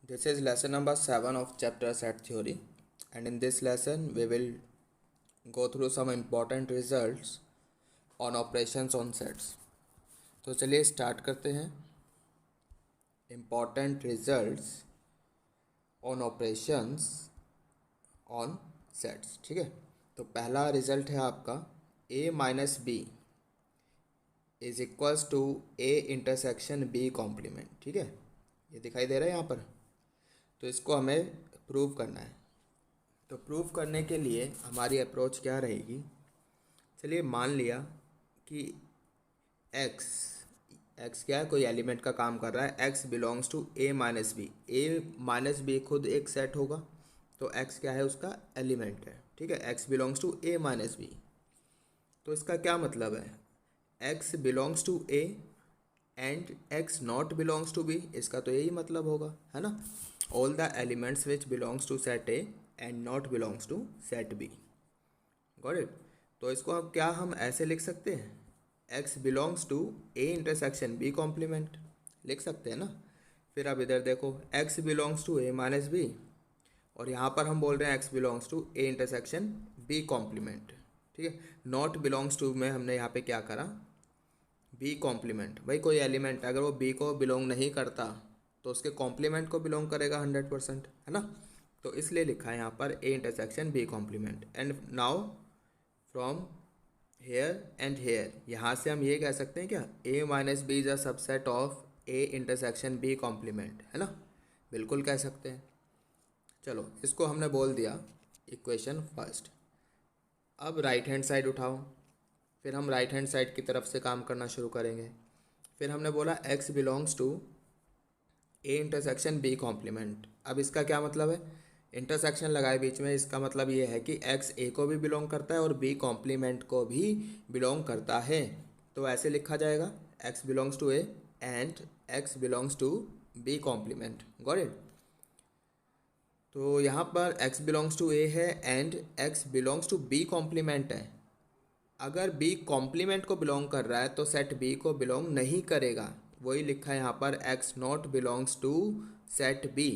This is lesson number 7 of chapter set theory, and in this lesson we will go through some important results on operations on sets. तो चलिए start करते हैं. Important results on operations on sets. ठीक है, तो पहला result है आपका a minus B is equals to a intersection b complement. ठीक है, ये दिखाई दे रहा है यहाँ पर. तो इसको हमें प्रूव करना है. तो प्रूव करने के लिए हमारी अप्रोच क्या रहेगी. चलिए मान लिया कि x क्या है, कोई एलिमेंट का काम कर रहा है. x belongs to a minus B. a minus B खुद एक सेट होगा, तो x क्या है, उसका एलिमेंट है. ठीक है, x belongs to a minus B. तो इसका क्या मतलब है, x belongs to a and x not belongs to b. इसका तो यही मतलब होगा, है ना. All the elements which belongs to set a and not belongs to set b. Got it. तो इसको हम ऐसे लिख सकते हैं, x belongs to a intersection b complement लिख सकते हैं ना. फिर अब इधर देखो, x belongs to a minus B, और यहाँ पर हम बोल रहे हैं x belongs to a intersection b complement. ठीक है, नॉट बिलोंग्स टू में हमने यहाँ पे क्या करा, b कॉम्प्लीमेंट. भाई कोई एलिमेंट अगर वो b को बिलोंग नहीं करता तो उसके कॉम्प्लीमेंट को बिलोंग करेगा 100%, है ना. तो इसलिए लिखा है यहाँ पर a intersection b complement. And now from here and here, यहाँ से हम ये कह सकते हैं क्या, a minus B is a subset of a intersection b complement, है ना. बिल्कुल कह सकते हैं. चलो इसको हमने बोल दिया इक्वेशन फर्स्ट. अब राइट हैंड साइड उठाओ. फिर हम राइट हैंड साइड की तरफ से काम करना शुरू करेंगे. फिर हमने बोला x belongs to a intersection b complement. अब इसका क्या मतलब है, इंटरसेक्शन लगाए बीच में, इसका मतलब ये है कि x a को भी बिलोंग करता है और b कॉम्प्लीमेंट को भी बिलोंग करता है. तो ऐसे लिखा जाएगा, x belongs to a and x belongs to b complement. Got it. तो यहाँ पर x बिलोंग्स टू a है and x belongs to b complement है. अगर b कॉम्प्लीमेंट को बिलोंग कर रहा है तो सेट b को बिलोंग नहीं करेगा. वही लिखा है यहाँ पर, x not belongs to set b.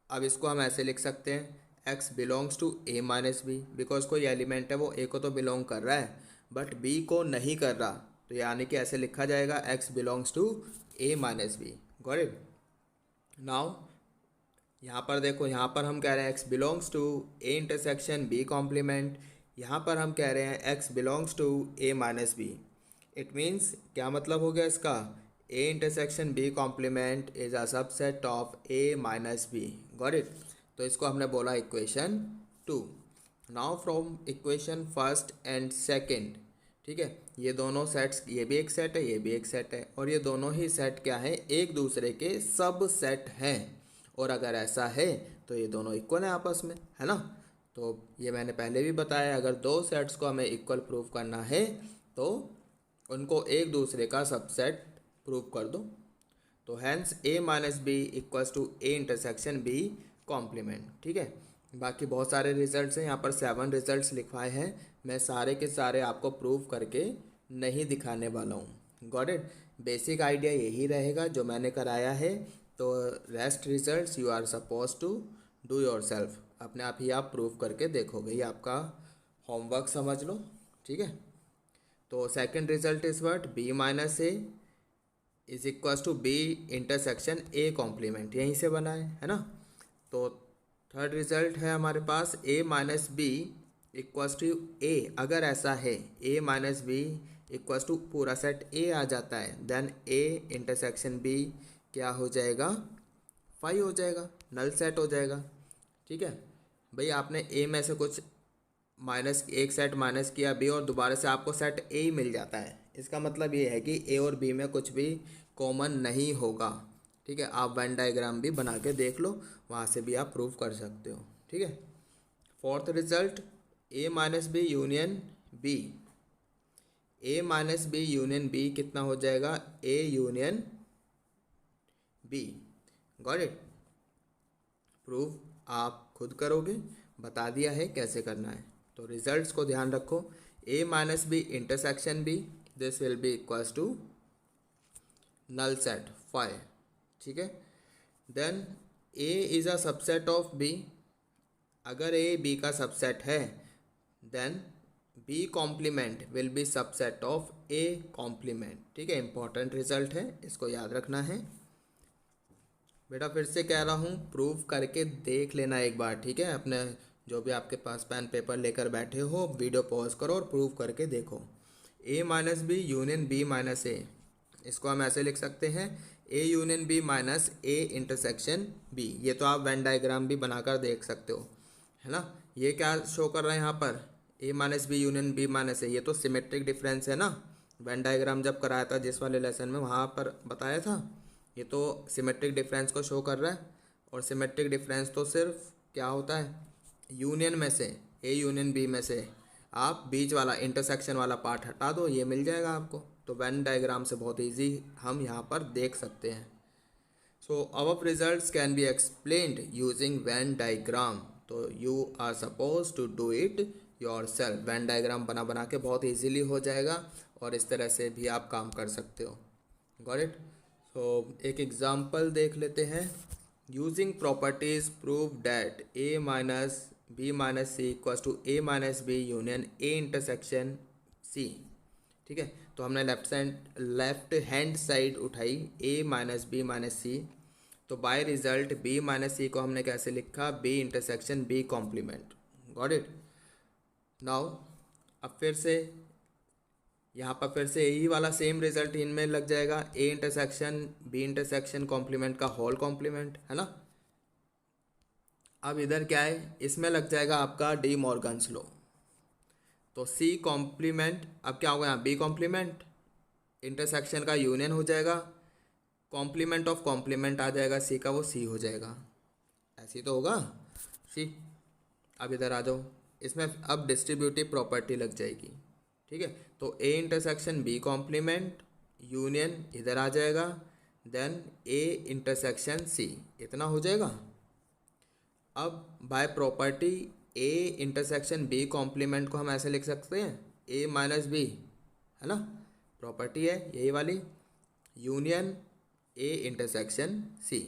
अब इसको हम ऐसे लिख सकते हैं, x belongs to a minus B, because कोई एलिमेंट है वो a को तो बिलोंग कर रहा है बट b को नहीं कर रहा. तो यानी कि ऐसे लिखा जाएगा, x belongs to a minus B. Got it. Now यहाँ पर देखो, यहाँ पर हम कह रहे हैं x belongs to a intersection b complement. यहाँ पर हम कह रहे हैं x belongs to a minus B. It means क्या मतलब हो गया इसका, a intersection b complement is a subset of a minus B. Got it. तो इसको हमने बोला equation 2. Now from equation first and second, ठीक है, ये दोनों सेट्स, ये भी एक सेट है, ये भी एक सेट है, और ये दोनों ही सेट क्या है, एक दूसरे के सब सेट हैं. और अगर ऐसा है तो ये दोनों इक्वल हैं आपस में, है ना. तो ये मैंने पहले भी बताया, अगर दो सेट्स को हमें इक्वल प्रूव करना है तो उनको एक दूसरे का सबसेट प्रूव कर दो. तो hence a minus B equals to a intersection b complement. ठीक है, बाकी बहुत सारे रिजल्ट्स हैं, यहाँ पर 7 रिजल्ट्स लिखवाए हैं. मैं सारे के सारे आपको प्रूव करके नहीं दिखाने वाला हूँ. Got it. बेसिक आइडिया यही रहेगा जो मैंने कराया है. तो rest results you are suppose to do yourself. अपने आप ही आप प्रूव करके देखोगे, ये आपका होमवर्क समझ लो. ठीक है, तो second result is what, b minus A is equals to B intersection A complement, यहीं से बना है ना. तो थर्ड रिजल्ट है हमारे पास a minus B equals to A. अगर ऐसा है a minus B equals to पूरा सेट a आ जाता है, देन a इंटरसेक्शन b क्या हो जाएगा, 5 हो जाएगा, नल सेट हो जाएगा. ठीक है भाई, आपने a में से कुछ माइनस एक सेट माइनस किया b और दोबारा से आपको सेट a ही मिल जाता है. इसका मतलब ये है कि a और b में कुछ भी कॉमन नहीं होगा. ठीक है, आप वेन डायग्राम भी बना के देख लो, वहाँ से भी आप प्रूव कर सकते हो. ठीक है, fourth result a minus B union b. a minus B union b कितना हो जाएगा, a union b. Got it. Prove आप खुद करोगे, बता दिया है कैसे करना है. तो रिजल्ट्स को ध्यान रखो, a minus B intersection b, this will be equals to null set 5. ठीक है, then A is a subset of B, अगर ए बी का सबसेट है then B complement will be subset of A complement. ठीक है, important result है, इसको याद रखना है। बेटा फिर से कह रहा हूँ, प्रूव करके देख लेना एक बार। ठीक है, अपने जो भी आपके पास पेन पेपर लेकर बैठे हो, वीडियो पॉज करो और प्रूव करके देखो। A minus B union B minus A, इसको हम ऐसे लिख सकते हैं, A union B minus A intersection B. ये तो आप वेन डायग्राम भी बनाकर देख सकते हो, है ना। ये क्या शो कर रहा है यहाँ पर, A minus B union B minus A, ये तो सिमेट्रिक डिफरेंस है ना। वेन डायग्राम जब कराया था जिस वाले लेसन में, वहाँ पर बताया था, ये तो सिमेट्रिक डिफरेंस को शो कर रहा है। और सिमेट्रिक डिफरेंस तो सिर्फ क्या होता है, यूनियन में से, ए यूनियन बी में से आप बीच वाला इंटरसेक्शन वाला पार्ट हटा दो, ये मिल जाएगा आपको। तो वेन डायग्राम से बहुत इजी हम यहाँ पर देख सकते हैं। So our results can be explained using Venn diagram, तो you are suppose to do it yourself. Venn diagram बना बना के बहुत ईजीली हो जाएगा और इस तरह से भी आप काम कर सकते हो। Got it. सो एक एग्जाम्पल देख लेते हैं। Using properties prove that A minus B minus C equals to A minus B union A intersection C. ठीक है, तो हमने लेफ्ट हैंड साइड उठाई, A minus B minus C, तो by result B minus C को हमने कैसे लिखा, B intersection B complement. Got it. Now अब फिर से यहाँ पर फिर से यही वाला सेम रिजल्ट इनमें लग जाएगा, A intersection B intersection complement का होल कॉम्प्लीमेंट, है ना। अब इधर क्या है, इसमें लग जाएगा आपका डी मॉर्गन्स लॉ। तो सी कॉम्प्लीमेंट, अब क्या होगा यहाँ, बी कॉम्प्लीमेंट इंटरसेक्शन का यूनियन हो जाएगा, कॉम्प्लीमेंट ऑफ कॉम्प्लीमेंट आ जाएगा सी का, वो सी हो जाएगा। ऐसे ही तो होगा सी। अब इधर आ जाओ, इसमें अब डिस्ट्रीब्यूटिव प्रॉपर्टी लग जाएगी। ठीक है, तो A intersection B complement union इधर आ जाएगा, देन ए इंटरसेक्शन सी, इतना हो जाएगा। अब by property A intersection B complement को हम ऐसे लिख सकते हैं, ए माइनस बी, है ना, प्रॉपर्टी है यही वाली, यूनियन ए इंटरसेक्शन सी।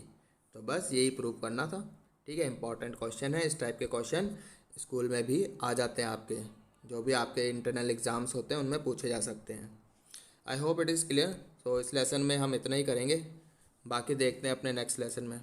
तो बस यही प्रूव करना था। ठीक है, इंपॉर्टेंट क्वेश्चन है, इस टाइप के क्वेश्चन स्कूल में भी आ जाते हैं, आपके जो भी आपके इंटरनल एग्ज़ाम्स होते हैं उनमें पूछे जा सकते हैं। I hope it is clear. तो इस लेसन में हम इतना ही करेंगे, बाकी देखते हैं अपने नेक्स्ट लेसन में।